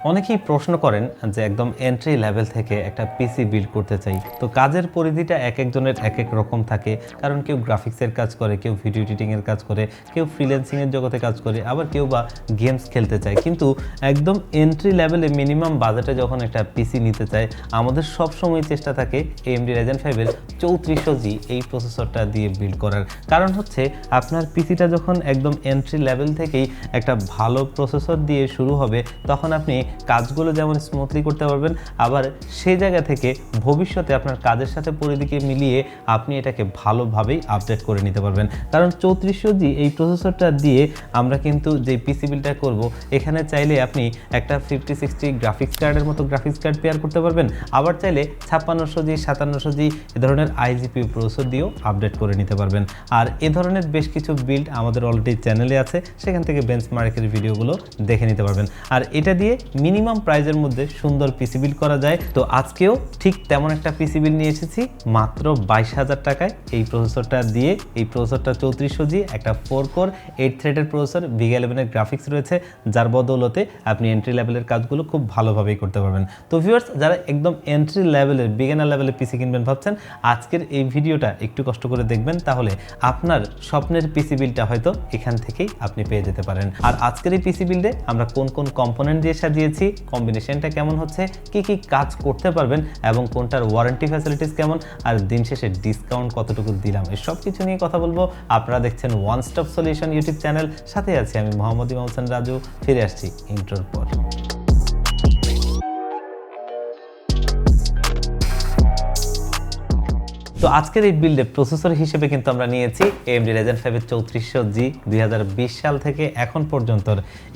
অনেকেই প্রশ্ন করেন যে একদম এন্ট্রি লেভেল থেকে একটা পিসি বিল্ড করতে চাই। তো কাজের পরিধিটা একজনের এক এক রকম থাকে, কারণ কেউ গ্রাফিক্সের কাজ করে, কেউ ভিডিও এডিটিংয়ের কাজ করে, কেউ ফ্রিল্যান্সিংয়ের জগতে কাজ করে, আবার কেউ বা গেমস খেলতে চায়। কিন্তু একদম এন্ট্রি লেভেলে মিনিমাম বাজেটে যখন একটা পিসি নিতে চায়, আমাদের সবসময় চেষ্টা থাকে AMD Ryzen 5-এর 3400G এই প্রসেসরটা দিয়ে বিল্ড করার। কারণ হচ্ছে আপনার পিসিটা যখন একদম এন্ট্রি লেভেল থেকেই একটা ভালো প্রসেসর দিয়ে শুরু হবে, তখন আপনি কাজগুলো যেমন স্মুথলি করতে পারবেন, আবার সেই জায়গা থেকে ভবিষ্যতে আপনার কাজের সাথে পরিধিকে মিলিয়ে আপনি এটাকে ভালোভাবেই আপডেট করে নিতে পারবেন। কারণ 3400G এই প্রসেসরটা দিয়ে আমরা কিন্তু যে পিসি বিল্ডটা করব, এখানে চাইলে আপনি একটা 5060 গ্রাফিক্স কার্ডের মতো গ্রাফিক্স কার্ড পেয়ার করতে পারবেন, আবার চাইলে 5600G 5700G এ ধরনের iGPU প্রসেসর দিয়েও আপডেট করে নিতে পারবেন। আর এ ধরনের বেশ কিছু বিল্ড আমাদের অলরেডি চ্যানেলে আছে, সেখান থেকে বেঞ্চমার্কের ভিডিওগুলো দেখে নিতে পারবেন। আর এটা দিয়ে মিনিমাম প্রাইজের মধ্যে সুন্দর পিসি বিল্ড করা যায়। তো আজকেও ঠিক তেমন একটা পিসি বিল্ড নিয়ে এসেছি মাত্র 22,000 টাকায়। এই প্রসেসরটা দিয়ে, এই প্রসেসরটা 3400G, একটা 4 কোর 8 থ্রেডের প্রসেসর, VIGA 11 এর গ্রাফিক্স রয়েছে, যার বদৌলতে আপনি এন্ট্রি লেভেলের কাজগুলো খুব ভালোভাবেই করতে পারবেন। তো ভিউয়ার্স, যারা একদম এন্ট্রি লেভেলের বিগিনার লেভেলে পিসি কিনবেন ভাবছেন, আজকের এই ভিডিওটা একটু কষ্ট করে দেখবেন, তাহলে আপনার স্বপ্নের পিসি বিল্ডটা হয়তো এখান থেকেই আপনি পেয়ে যেতে পারেন। আর আজকের এই পিসি বিল্ডে আমরা কোন কোন কম্পোনেন্ট দিয়ে সাজিয়েছি, কম্বিনেশনটা কেমন হচ্ছে, কি কি কাজ করতে পারবেন এবং কোনটার ওয়ারেন্টি ফ্যাসিলিটিস কেমন, আর দিন শেষে ডিসকাউন্ট কতটুকু দিলাম, এই সব কিছু নিয়ে কথা বলবো। আপনারা দেখছেন one stop solution YouTube channel, সাথে আছি আমি মোহাম্মদ ইমাম হোসেন রাজু। ফিরে আসছি ইন্ট্রোর পর। তো আজকের এই বিল্ডে প্রসেসর হিসেবে কিন্তু আমরা নিয়েছি AMD Ryzen 5-এর 3400G। 2020 সাল থেকে এখন পর্যন্ত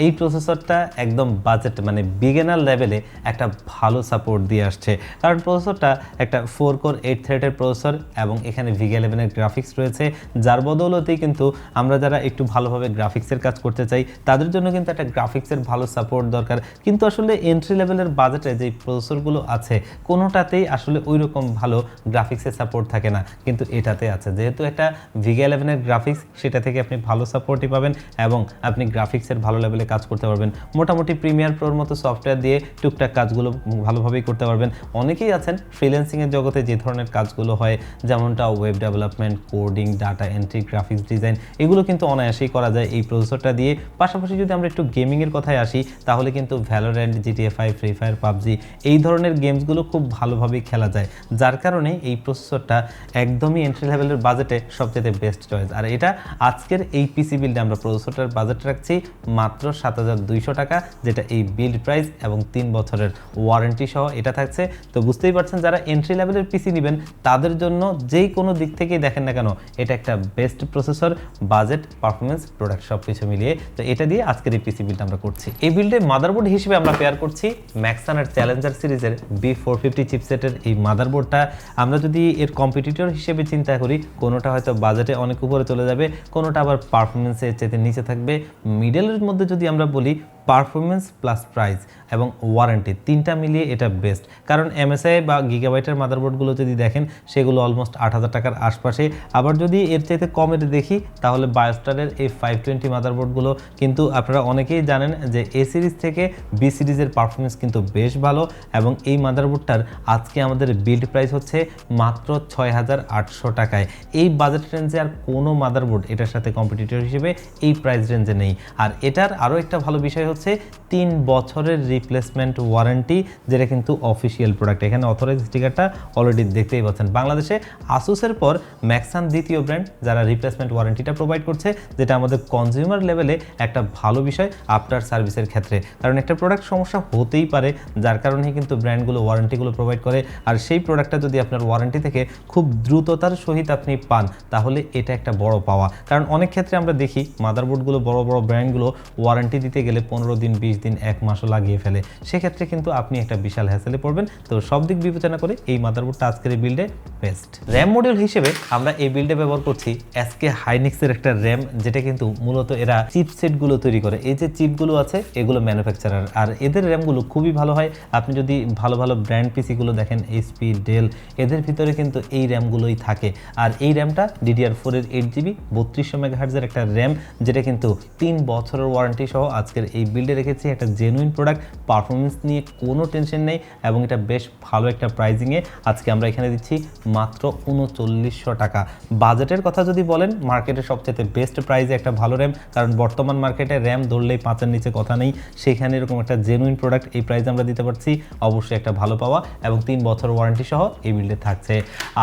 এই প্রসেসরটা একদম বাজেট মানে বিগিনার লেভেলে একটা ভালো সাপোর্ট দিয়ে আসছে। কারণ প্রসেসরটা একটা 4 কোর 8 থ্রেডের প্রসেসর এবং এখানে VIGA 11 এর গ্রাফিক্স রয়েছে, যার বদৌলতেই কিন্তু আমরা যারা একটু ভালোভাবে গ্রাফিক্সের কাজ করতে চাই, তাদের জন্য কিন্তু একটা গ্রাফিক্সের ভালো সাপোর্ট দরকার। কিন্তু আসলে এন্ট্রি লেভেলের বাজেটে যে প্রসেসরগুলো আছে, কোনোটাতেই আসলে ওই রকম ভালো গ্রাফিক্সের সাপোর্ট থাকে না, কিন্তু এটাতে আছে। যেহেতু একটা VIGA 11 এর গ্রাফিক্স, সেটা থেকে আপনি ভালো সাপোর্টই পাবেন এবং আপনি গ্রাফিক্সের ভালো লেভেলে কাজ করতে পারবেন। মোটামুটি প্রিমিয়ার প্রোর মতো সফটওয়্যার দিয়ে টুকটাক কাজগুলো ভালোভাবেই করতে পারবেন। অনেকেই আছেন ফ্রিল্যান্সিংয়ের জগতে যে ধরনের কাজগুলো হয়, যেমনটা web development, coding, data entry, graphics design, এগুলো কিন্তু অনায়াসেই করা যায় এই প্রসেসরটা দিয়ে। পাশাপাশি যদি আমরা একটু গেমিংয়ের কথায় আসি, তাহলে কিন্তু Valorant, GTA 5, free fire, PUBG এই ধরনের গেমসগুলো খুব ভালোভাবেই খেলা যায়, যার কারণে এই প্রসেসরটা একদমই এন্ট্রি লেভেলের বাজেটে সবচেয়ে বেস্ট চয়েস। আর এটা আজকের এই পিসি বিল্ডে আমরা প্রসেসরটার বাজেট রাখছি মাত্র 7,200 টাকা, যেটা এই বিল্ড প্রাইস এবং 3 বছরের ওয়ারেন্টি সহ এটা থাকছে। তো বুঝতেই পারছেন, যারা এন্ট্রি লেভেলের পিসি নেবেন তাদের জন্য যেই কোনো দিক থেকেই দেখেন না কেন, এটা একটা best processor, budget, performance, product সব কিছু মিলিয়ে। তো এটা দিয়ে আজকের এই পিসি বিল্ড আমরা করছি। এই বিল্ডে মাদারবোর্ড হিসেবে আমরা পেয়ার করছি ম্যাক্সানের চ্যালেঞ্জার সিরিজের B450 চিপসেটের এই মাদারবোর্ডটা। আমরা যদি এর কম্পিটিটর হিসেবে চিন্তা করি, কোনোটা হয়তো বাজেটে অনেক উপরে চলে যাবে, কোনোটা আবার পারফরমেন্সের চেয়ে নিচে থাকবে। মিডলের মধ্যে যদি আমরা বলি, পারফরমেন্স প্লাস প্রাইস এবং ওয়ারেন্টি, তিনটা মিলিয়ে এটা বেস্ট। কারণ MSI বা গিগাবাইটের মাদারবোর্ডগুলো যদি দেখেন, সেগুলো অলমোস্ট 8,000 টাকার আশপাশে। আবার যদি এর চাইতে কমে দেখি, তাহলে বায়োস্টারের এই 520 মাদারবোর্ডগুলো কিন্তু আপনারা অনেকেই জানেন যে A সিরিজ থেকে B সিরিজের পারফরমেন্স কিন্তু বেশ ভালো। এবং এই মাদারবোর্ডটার আজকে আমাদের বিল্ড প্রাইস হচ্ছে মাত্র 6,800 টাকায়। এই বাজেট রেঞ্জে আর কোনো মাদারবোর্ড এটার সাথে কম্পিটিটর হিসেবে এই প্রাইস রেঞ্জে নেই। আর এটার আরও একটা ভালো বিষয় হচ্ছে 3 বছরের রিপ্লেসমেন্ট ওয়ারেন্টি, যেটা কিন্তু অফিসিয়াল প্রোডাক্ট। এখানে অথরাইজ স্টিকারটা অলরেডি দেখতেই পাচ্ছেন। বাংলাদেশে আসুসের পর ম্যাক্সান দ্বিতীয় ব্র্যান্ড যারা রিপ্লেসমেন্ট ওয়ারেন্টিটা প্রোভাইড করছে, যেটা আমাদের কনজিউমার লেভেলে একটা ভালো বিষয় আফটার সার্ভিসের ক্ষেত্রে। কারণ একটা প্রোডাক্ট সমস্যা হতেই পারে, যার কারণে কিন্তু ব্র্যান্ডগুলো ওয়ারেন্টিগুলো প্রোভাইড করে। আর সেই প্রোডাক্টটা যদি আপনার ওয়ারেন্টি থেকে খুব দ্রুততার সহিত আপনি পান, তাহলে এটা একটা বড় পাওয়া। কারণ অনেক ক্ষেত্রে আমরা দেখি মাদারবোর্ডগুলো, বড় বড় ব্র্যান্ডগুলো ওয়ারেন্টি দিতে গেলে 15 দিন, 20 দিন, 1 মাসও লাগিয়ে ফেলে। সেক্ষেত্রে কিন্তু আপনি একটা বিশাল হ্যাসেলে পড়বেন। তো সব দিক বিবেচনা করে এই মাদারবোর্ডটা আজকের এই বিল্ডে বেস্ট। র্যাম মডিউল হিসেবে আমরা এই বিল্ডে ব্যবহার করছি SK হাইনিক্সের একটা র্যাম, যেটা কিন্তু মূলত এরা চিপসেটগুলো তৈরি করে। এই যে চিপগুলো আছে, এগুলো ম্যানুফ্যাকচারার, আর এদের র্যামগুলো খুবই ভালো হয়। আপনি যদি ভালো ভালো ব্র্যান্ড পিসিগুলো দেখেন, HP, ডেল, এদের ভিতরে কিন্তু এই র্যামগুলোই থাকে। আর এই র্যামটা DDR4 এর 8GB 3200 মেগাহার্টজের একটা র্যাম, যেটা কিন্তু 3 বছরের ওয়ারেন্টি সহ আজকের এই বিল্ডে রেখেছি একটা জেনুইন প্রোডাক্ট, পারফরমেন্স নিয়ে কোনো টেনশন নেই এবং এটা বেশ ভালো একটা প্রাইজিংয়ে আজকে আমরা এখানে দিচ্ছি মাত্র 3900 টাকা। বাজেটের কথা যদি বলেন, মার্কেটের সবচেয়ে বেস্ট প্রাইসে একটা ভালো র্যাম, কারণ বর্তমান মার্কেটে র্যাম ধরলেই 5-এর নিচে কথা নেই, সেখানে এরকম একটা জেনুইন প্রোডাক্ট এই প্রাইসে আমরা দিতে পারছি, অবশ্যই একটা ভালো পাওয়া এবং 3 বছর ওয়ারেন্টি সহ এই বিল্ডে থাকছে।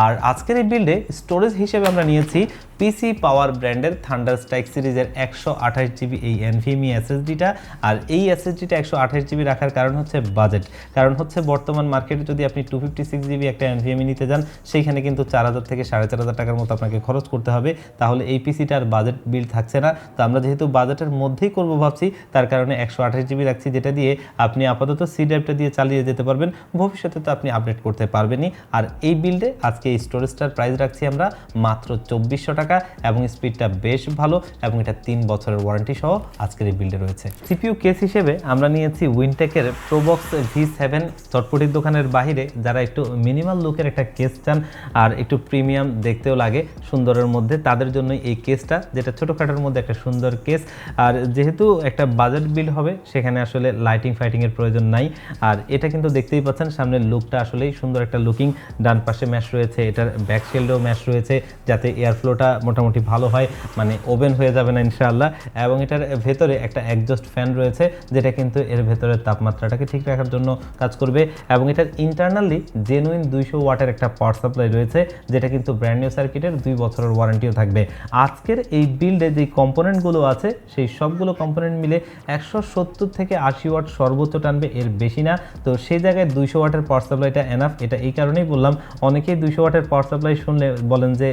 আর আজকের এই বিল্ডে স্টোরেজ হিসেবে আমরা নিয়েছি পিসি পাওয়ার ব্র্যান্ডের থান্ডার স্ট্রাইক সিরিজের 128 জিবি এই NVMe SSDটা। আর এই SSDটা 128 জিবি রাখার কারণ হচ্ছে বাজেট, কারণ হচ্ছে বর্তমান মার্কেটে যদি আপনি 256 জিবি একটা NVMe নিতে যান, সেইখানে কিন্তু 4000 থেকে 4500 টাকার মতো আপনাকে খরচ করতে হবে, তাহলে এই পিসিটার বাজেট বিল থাকছে না। তো আমরা যেহেতু বাজেটের মধ্যেই করব ভাবছি, তার কারণে 128 জিবি রাখছি, যেটা দিয়ে আপনি আপাতত সি ড্রাইভটা দিয়ে চালিয়ে যেতে পারবেন, ভবিষ্যতে তো আপনি আপডেট করতে পারবেনই। আর এই বিল্ডে আজকে এই স্টোরেজটার প্রাইস রাখছি আমরা মাত্র 2400 টাকা এবং স্পিডটা বেশ ভালো এবং এটা 3 বছরের ওয়ারেন্টি সহ আজকের এই বিল্ডে রয়েছে। সিপিইউ কেস হিসেবে আমরা নিয়েছি উইনটেকের প্রোবক্স V7। চটপটির দোকানের বাইরে যারা একটু মিনিমাল লুকের একটা কেস চান আর একটু প্রিমিয়াম দেখতেও লাগে সুন্দরের মধ্যে, তাদের জন্য এই কেসটা, যেটা ছোটোখাটোর মধ্যে একটা সুন্দর কেস। আর যেহেতু একটা বাজেট বিল হবে, সেখানে আসলে লাইটিং ফাইটিংয়ের প্রয়োজন নাই। আর এটা কিন্তু দেখতেই পাচ্ছেন সামনের লুকটা আসলেই সুন্দর একটা লুকিং। ডান পাশে ম্যাশ রয়েছে, এটার ব্যাক শেল্ডেও ম্যাশ রয়েছে, যাতে এয়ার ফ্লোটা মোটামুটি ভালো হয়, মানে ওভেন হয়ে যাবে না ইনশাআল্লাহ। এবং এটার ভেতরে একটা একজস্ট ফ্যান রয়েছে, যেটা কিন্তু এর ভেতরে তাপমাত্রাটাকে ঠিক রাখার জন্য কাজ করবে। এবং এটার ইন্টারনালি জেনুইন 200 ওয়াটের একটা পাওয়ার সাপ্লাই রয়েছে, যেটা কিন্তু ব্র্যান্ড নিউ সার্কিটের 2 বছরের ওয়ারেন্টিও থাকবে। আজকের এই বিল্ডে যে কম্পোনেন্টগুলো আছে, সেই সবগুলো কম্পোনেন্ট মিলে 170 থেকে 80 ওয়াট সর্বোচ্চ টানবে, এর বেশি না। তো সেই জায়গায় 200 ওয়াটের পাওয়ার সাপ্লাইটা এনাফ। এটা এই কারণেই বললাম, অনেকেই 200 ওয়াটের পাওয়ার সাপ্লাই শুনলে বলেন যে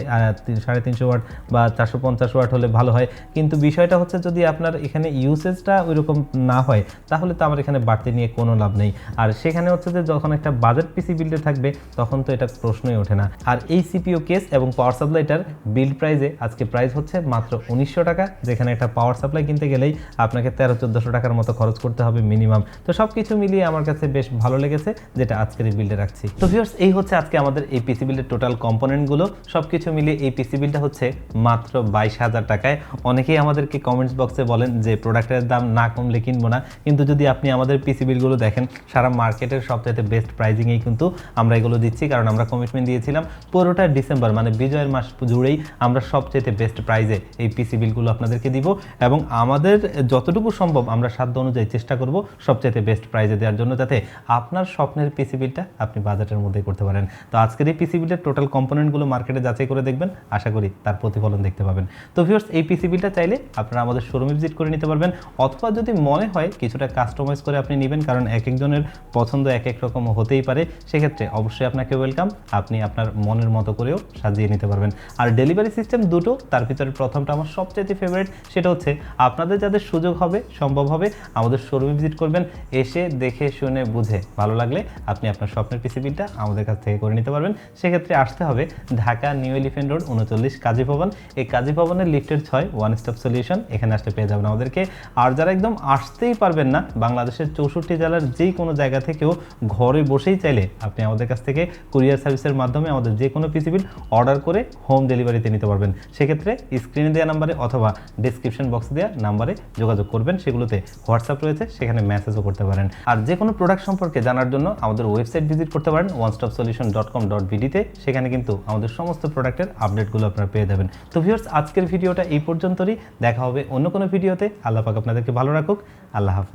350 ওয়াট বা 450 ওয়াট হলে ভালো হয়, কিন্তু বিষয়টা হচ্ছে যদি আপনার এখানে ইউসেজটা ওইরকম না হয়, তাহলে তো আমার এখানে বাড়তি নিয়ে কোনো লাভ নেই। আর সেখানে হচ্ছে যে যখন একটা বাজেট পিসি বিল্ডে থাকবে, তখন তো এটা প্রশ্নই ওঠে না। আর এই সিপিইউ কেস এবং পাওয়ার সাপ্লাইটার বিল্ড প্রাইসে আজকে প্রাইস হচ্ছে মাত্র 1900 টাকা, যেখানে একটা পাওয়ার সাপ্লাই কিনতে গেলেই আপনাকে 1300-1400 টাকার মতো খরচ করতে হবে মিনিমাম। তো সব কিছু মিলিয়ে আমার কাছে বেশ ভালো লেগেছে, যেটা আজকের এই বিল্ডে রাখছি। তো ভিউয়ার্স, এই হচ্ছে আজকে আমাদের এই পিসি বিল্ডের টোটাল কম্পোনেন্টগুলো। সব কিছু মিলিয়ে এই পিসি বিলটা হচ্ছে মাত্র 22,000 টাকায়। অনেকেই আমাদেরকে কমেন্টস বক্সে বলেন যে প্রোডাক্টের দাম না কমলে কিনবো না, কিন্তু যদি আপনি আমাদের পিসি বিলগুলো দেখেন, সারা মার্কেটের সবচাইতে বেস্ট প্রাইজিংয়েই কিন্তু আমরা এগুলো দিচ্ছি, কারণ আমরা কমিটমেন্ট দিয়েছিলাম পুরোটা ডিসেম্বর মানে বিজয়ের মাস জুড়েই আমরা সবচাইতে বেস্ট প্রাইজে এই পিসি বিলগুলো আপনাদেরকে দিব, এবং আমাদের যতটুকু সম্ভব আমরা সাধ্য অনুযায়ী চেষ্টা করব সবচাইতে বেস্ট প্রাইজে দেওয়ার জন্য, যাতে আপনার স্বপ্নের পিসি বিলটা আপনি বাজেটের মধ্যেই করতে পারেন। তো আজকের এই পিসি বিলের টোটাল কম্পোনেন্টগুলো মার্কেটে যাচাই করে দেখবেন, আশা করি তার প্রতিফলন দেখতে পাবেন। তো ভিউয়ার্স, এই পিসি বিলটা চাইলে আপনারা আমাদের শোরুমে ভিজিট করে নিতে পারবেন, অথবা যদি মনে হয় কিছুটা কাস্টমাইজ করে আপনি নেবেন, কারণ এক একজনের পছন্দ এক এক রকম হতেই পারে, সেক্ষেত্রে অবশ্যই আপনাকে ওয়েলকাম, আপনি আপনার মনের মতো করেও সাজিয়ে নিতে পারবেন। আর ডেলিভারি সিস্টেম দুটো, তার ভিতরে প্রথমটা আমার সবচেয়ে ফেভারিট, সেটা হচ্ছে আপনাদের যাদের সুযোগ হবে, সম্ভব হবে, আমাদের শোরুমে ভিজিট করবেন, এসে দেখে শুনে বুঝে ভালো লাগলে আপনি আপনার স্বপ্নের পিসি বিলটা আমাদের কাছ থেকে করে নিতে পারবেন। সেক্ষেত্রে আসতে হবে ঢাকা নিউ এলিফ্যান্ট রোড 39 কাজী ভবন। এই কাজী ভবনের লিফটের 6 ওয়ান স্টপ সলিউশন, এখানে আসলে পেয়ে যাবেন আমাদেরকে। আর যারা একদম আসতেই পারবেন না, বাংলাদেশের 64 জেলার যেই কোনো জায়গা থেকেও ঘরে বসেই চাইলে আপনি আমাদের কাছ থেকে কুরিয়ার সার্ভিসের মাধ্যমে আমাদের যে কোনো পিসি বিল অর্ডার করে হোম ডেলিভারিতে নিতে পারবেন। সেক্ষেত্রে স্ক্রিনে দেওয়া নাম্বারে অথবা ডিসক্রিপশন বক্সে দেওয়া নাম্বারে যোগাযোগ করবেন, সেগুলোতে হোয়াটসঅ্যাপ রয়েছে, সেখানে মেসেজও করতে পারেন। আর যে কোনো প্রোডাক্ট সম্পর্কে জানার জন্য আমাদের ওয়েবসাইট ভিজিট করতে পারেন onestopsolution.com.bd-তে, সেখানে কিন্তু আমাদের সমস্ত প্রোডাক্টের আপডেটগুলো আপনারা পেয়ে যাবেন। তো ভিউয়ার্স, আজকের ভিডিওটা এই পর্যন্তই, দেখা হবে অন্য কোনো ভিডিওতে। আল্লাহ পাক আপনাদেরকে ভালো রাখুক। আল্লাহ হাফেজ।